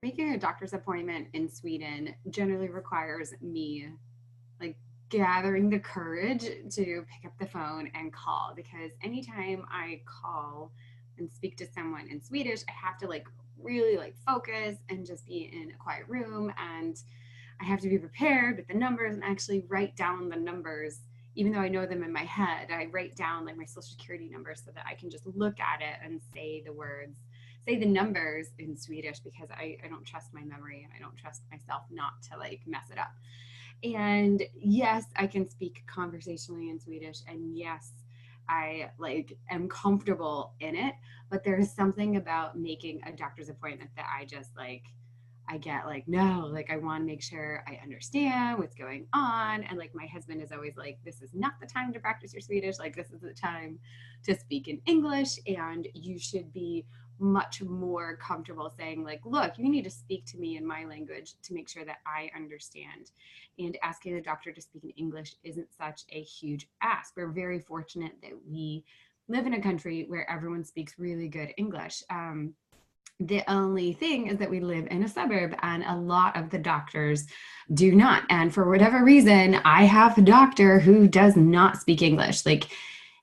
Making a doctor's appointment in Sweden generally requires me like gathering the courage to pick up the phone and call, because anytime I call and speak to someone in Swedish, I have to like really like focus and just be in a quiet room, and I have to be prepared with the numbers and actually write down the numbers. Even though I know them in my head, I write down like my social security number so that I can just look at it and say the words, say the numbers in Swedish, because I don't trust my memory and I don't trust myself not to like mess it up. And yes, I can speak conversationally in Swedish, and yes, I like am comfortable in it, but there is something about making a doctor's appointment that I just like, I get like, no, like I want to make sure I understand what's going on. And like my husband is always like, this is not the time to practice your Swedish. Like this is the time to speak in English, and you should be much more comfortable saying like, look, you need to speak to me in my language to make sure that I understand. And asking the doctor to speak in English isn't such a huge ask. We're very fortunate that we live in a country where everyone speaks really good English. The only thing is that we live in a suburb and a lot of the doctors do not. And for whatever reason, I have a doctor who does not speak English. Like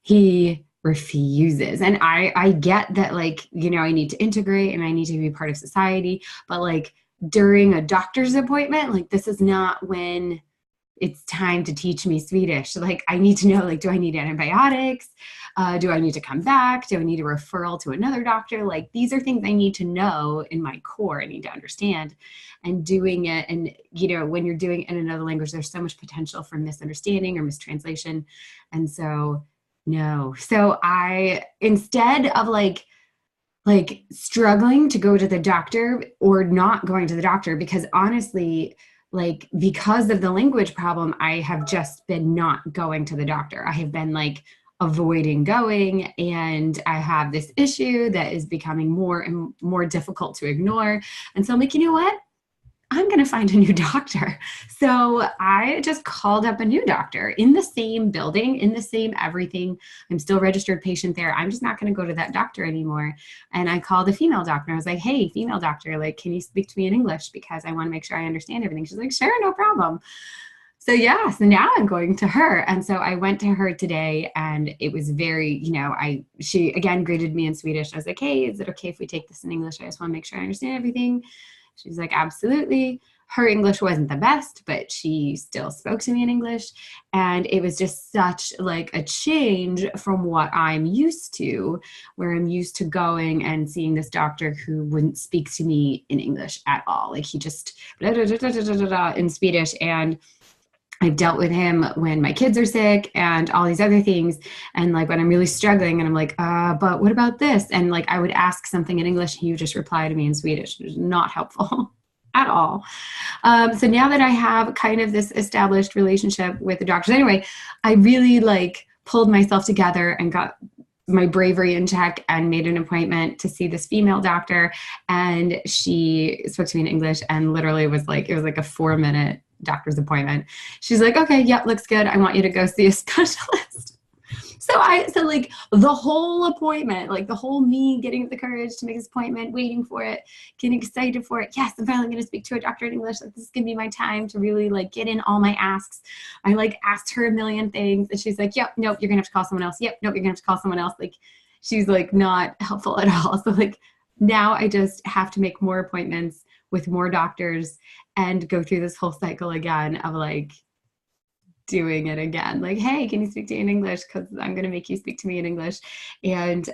he refuses. And I get that, like, you know, I need to integrate and I need to be part of society, but like during a doctor's appointment, like this is not when it's time to teach me Swedish. Like I need to know, like, do I need antibiotics? Do I need to come back? Do I need a referral to another doctor? Like these are things I need to know in my core. I need to understand. And doing it, and you know, when you're doing it in another language, there's so much potential for misunderstanding or mistranslation. And so no. So I, instead of like struggling to go to the doctor or not going to the doctor, because honestly, like because of the language problem, I have just been not going to the doctor. I have been like avoiding going, and I have this issue that is becoming more and more difficult to ignore. And so I'm like, you know what? I'm going to find a new doctor. So I just called up a new doctor in the same building, in the same everything. I'm still registered patient there. I'm just not going to go to that doctor anymore. And I called a female doctor. I was like, hey, female doctor, like, can you speak to me in English? Because I want to make sure I understand everything. She's like, sure, no problem. So yeah, so now I'm going to her. And so I went to her today, and it was very, you know, she again greeted me in Swedish. I was like, hey, is it okay if we take this in English? I just want to make sure I understand everything. She's like, absolutely. Her English wasn't the best, but she still spoke to me in English. And it was just such like a change from what I'm used to, where I'm used to going and seeing this doctor who wouldn't speak to me in English at all. Like he just blah, blah, blah, blah, blah, blah, in Swedish. And I've dealt with him when my kids are sick and all these other things. And like when I'm really struggling and I'm like, but what about this? And like I would ask something in English and he would just reply to me in Swedish. It was not helpful at all. So now that I have kind of this established relationship with the doctors, anyway, I really like pulled myself together and got my bravery in check and made an appointment to see this female doctor. And she spoke to me in English and literally was like, it was like a 4-minute doctor's appointment. She's like, okay, yep, looks good. I want you to go see a specialist. So like the whole appointment, like the whole me getting the courage to make this appointment, waiting for it, getting excited for it. Yes, I'm finally going to speak to a doctor in English. Like this is going to be my time to really like get in all my asks. I like asked her a million things and she's like, yep, nope, you're going to have to call someone else. Yep, nope, you're going to have to call someone else. Like she's like not helpful at all. So like now I just have to make more appointments with more doctors and go through this whole cycle again of like doing it again. Like, hey, can you speak to me in English? Because I'm going to make you speak to me in English. And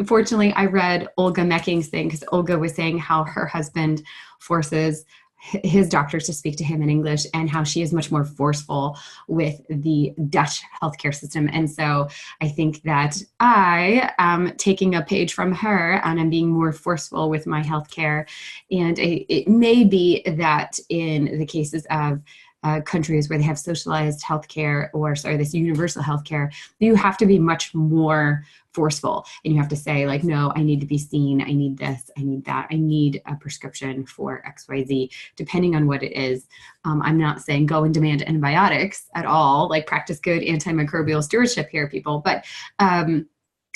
fortunately, I read Olga Mecking's thing because Olga was saying how her husband forces his doctors to speak to him in English and how she is much more forceful with the Dutch healthcare system. And so I think that I am taking a page from her and I'm being more forceful with my healthcare. And it may be that in the cases of countries where they have socialized healthcare or sorry, this universal healthcare, you have to be much more forceful and you have to say like, no, I need to be seen. I need this, I need that. I need a prescription for XYZ, depending on what it is. I'm not saying go and demand antibiotics at all, like practice good antimicrobial stewardship here, people. But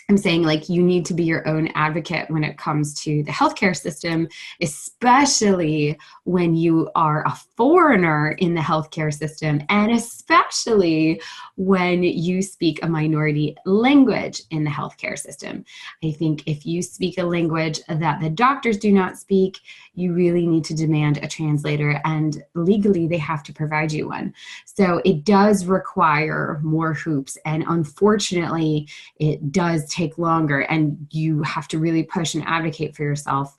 I'm saying like you need to be your own advocate when it comes to the healthcare system, especially when you are a foreigner in the healthcare system, and especially when you speak a minority language in the healthcare system. I think if you speak a language that the doctors do not speak, you really need to demand a translator, and legally they have to provide you one. So it does require more hoops, and unfortunately, it does take longer, and you have to really push and advocate for yourself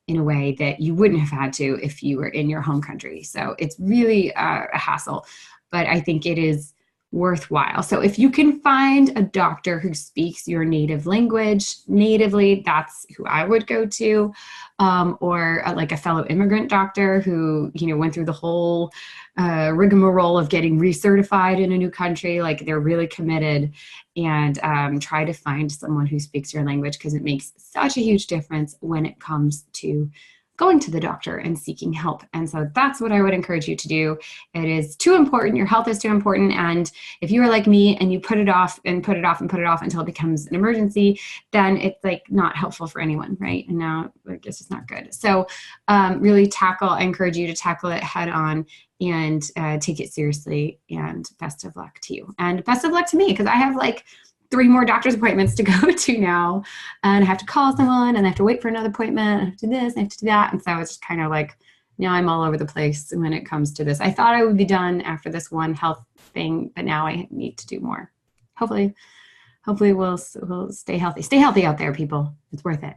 in a way that you wouldn't have had to if you were in your home country. So it's really a hassle, but I think it is worthwhile. So if you can find a doctor who speaks your native language natively, that's who I would go to, or like a fellow immigrant doctor who, you know, went through the whole rigmarole of getting recertified in a new country. Like they're really committed, and try to find someone who speaks your language, because it makes such a huge difference when it comes to going to the doctor and seeking help. And so that's what I would encourage you to do. It is too important. Your health is too important. And if you are like me and you put it off and put it off and put it off until it becomes an emergency, then it's like not helpful for anyone, right? And now like, it's just not good. So really I encourage you to tackle it head on and take it seriously. And best of luck to you. And best of luck to me, because I have like 3 more doctor's appointments to go to now, and I have to call someone, and I have to wait for another appointment. I have to do this, I have to do that. And so it's kind of like, now I'm all over the place when it comes to this. I thought I would be done after this one health thing, but now I need to do more. Hopefully we'll stay healthy. Stay healthy out there, people. It's worth it.